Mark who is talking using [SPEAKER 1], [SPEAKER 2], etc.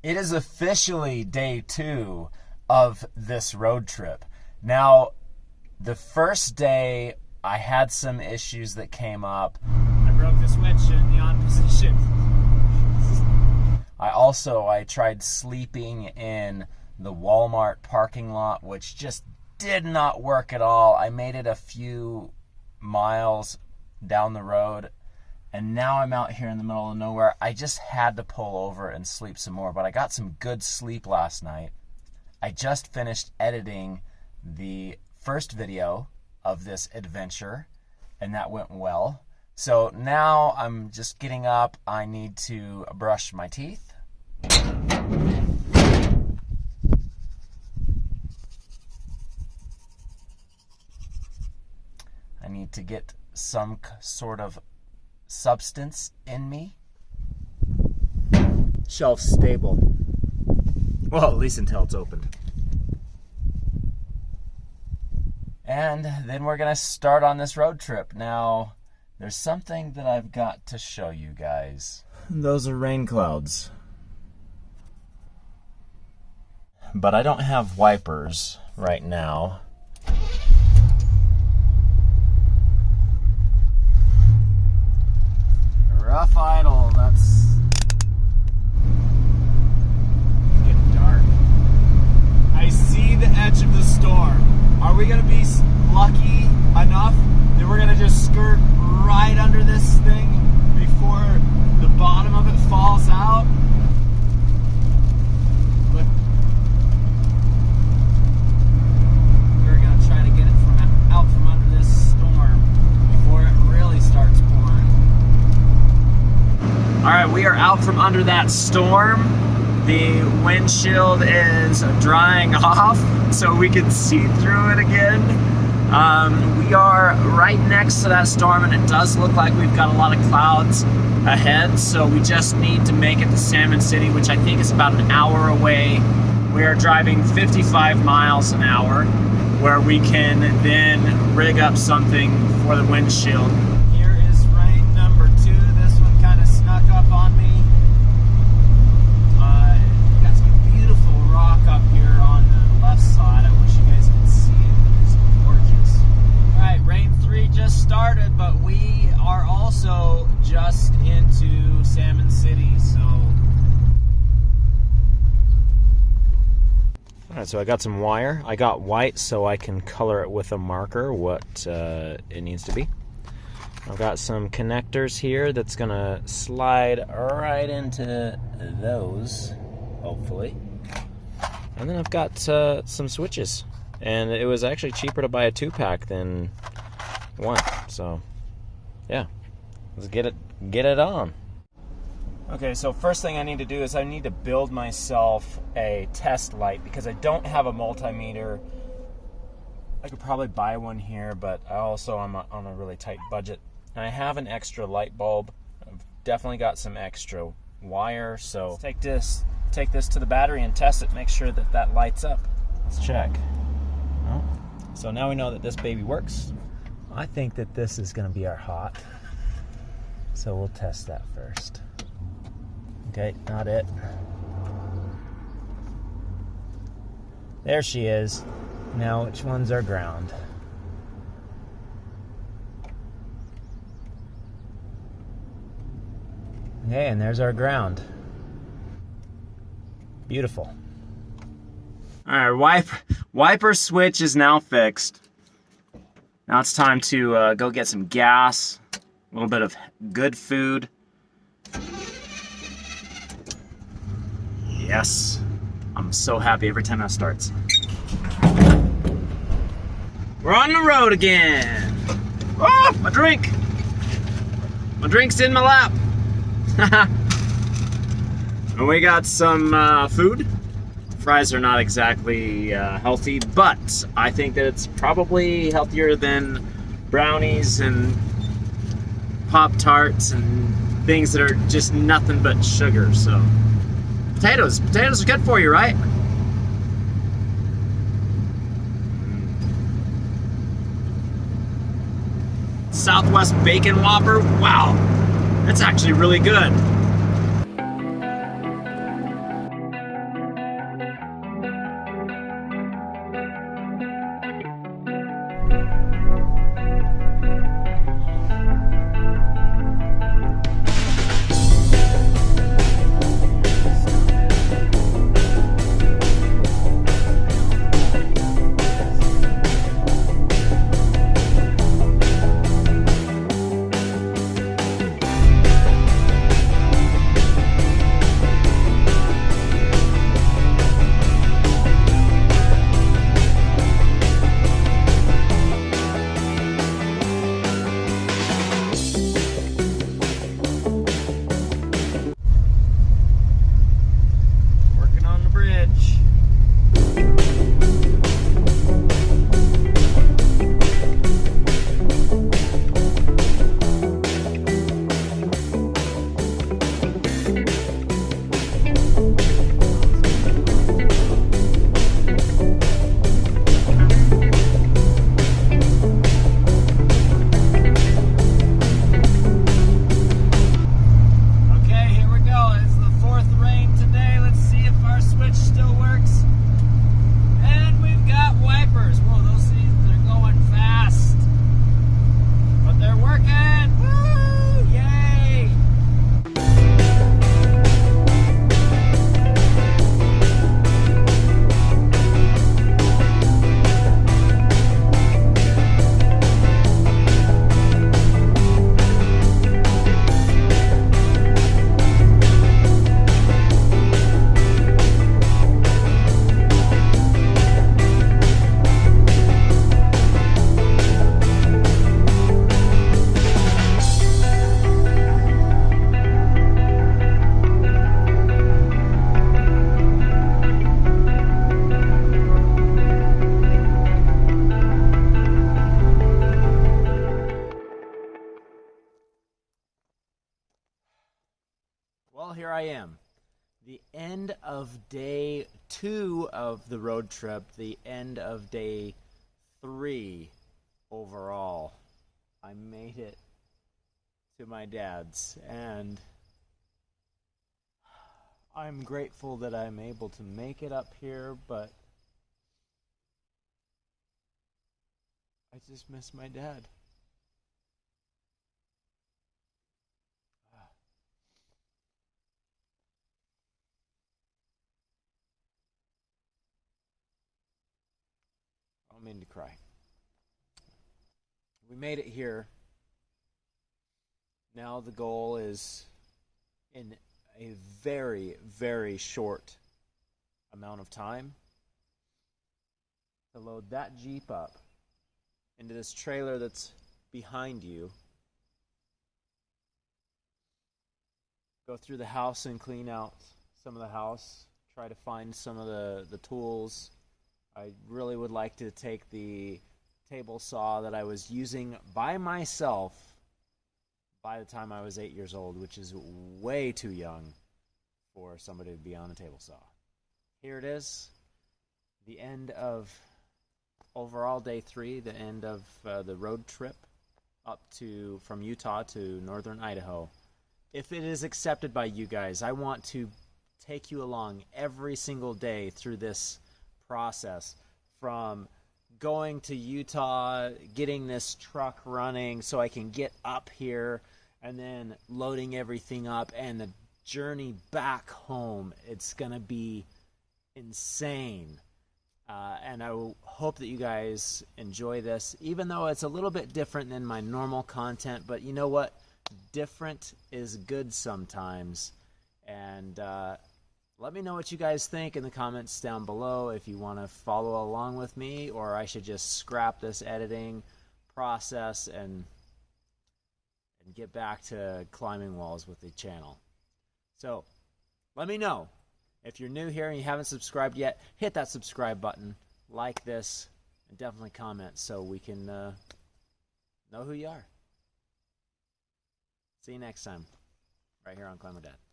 [SPEAKER 1] It is officially day 2 of this road trip. Now, the first day I had some issues that came up. I broke the switch in the on position. I tried sleeping in the Walmart parking lot, which just did not work at all. I made it a few miles down the road, and now I'm out here in the middle of nowhere. I just had to pull over and sleep some more, but I got some good sleep last night. I just finished editing the first video of this adventure, and that went well. So now I'm just getting up. I need to brush my teeth. I need to get some sort of substance in me. Shelf stable. Well, at least until it's opened. And then we're going to start on this road trip. Now, there's something that I've got to show you guys. Those are rain clouds. But I don't have wipers right now. Rough idle, that's getting dark. I see the edge of the storm. Are we gonna be lucky enough that we're gonna just skirt right under this thing before the bottom of it falls out? But we're gonna try to get it out from under this storm before it really starts pouring. All right, we are out from under that storm. The windshield is drying off so we can see through it again. We are right next to that storm, and it does look like we've got a lot of clouds ahead, so we just need to make it to Salmon City, which I think is about an hour away. We are driving 55 miles an hour, where we can then rig up something for the windshield. Here is rain number 2. This one kind of snuck up on me. Got some beautiful rock up here on the left side. I wish you guys could see it. It's gorgeous. All right, rain 3 just started, but we are also just into Salmon City, so. All right, so I got some wire. I got white so I can color it with a marker what it needs to be. I've got some connectors here that's gonna slide right into those, hopefully. And then I've got some switches. And it was actually cheaper to buy a 2-pack than one. So, yeah, let's get it on. Okay, so first thing I need to do is I need to build myself a test light because I don't have a multimeter. I could probably buy one here, but I also am on a really tight budget. And I have an extra light bulb. I've definitely got some extra wire, so take this to the battery and test it, make sure that that lights up. Let's check. Oh. So now we know that this baby works. I think that this is going to be our hot, so we'll test that first. Okay, not it. There she is. Now, which one's our ground? Okay, and there's our ground. Beautiful. All right, wiper switch is now fixed. Now it's time to go get some gas, a little bit of good food. Yes, I'm so happy every time that starts. We're on the road again. Oh, my drink. My drink's in my lap. And we got some food. Fries are not exactly healthy, but I think that it's probably healthier than brownies and Pop-Tarts and things that are just nothing but sugar. So potatoes are good for you, right? Southwest Bacon Whopper. Wow, that's actually really good. Well, here I am. The end of day 2 of the road trip, the end of day 3 overall. I made it to my dad's, and I'm grateful that I'm able to make it up here, but I just miss my dad. I don't mean to cry. We made it here. Now the goal is in a very, very short amount of time to load that Jeep up into this trailer that's behind you, go through the house and clean out some of the house, try to find some of the tools. I really would like to take the table saw that I was using by myself by the time I was 8 years old, which is way too young for somebody to be on a table saw. Here it is, the end of overall day 3, the end of the road trip up to from Utah to northern Idaho. If it is accepted by you guys, I want to take you along every single day through this process, from going to Utah, getting this truck running so I can get up here, and then loading everything up, and the journey back home. It's going to be insane. And I hope that you guys enjoy this, even though it's a little bit different than my normal content. But you know what? Different is good sometimes. And let me know what you guys think in the comments down below, if you want to follow along with me, or I should just scrap this editing process and get back to climbing walls with the channel. So let me know. If you're new here and you haven't subscribed yet, hit that subscribe button, like this, and definitely comment so we can know who you are. See you next time, right here on Climber Dad.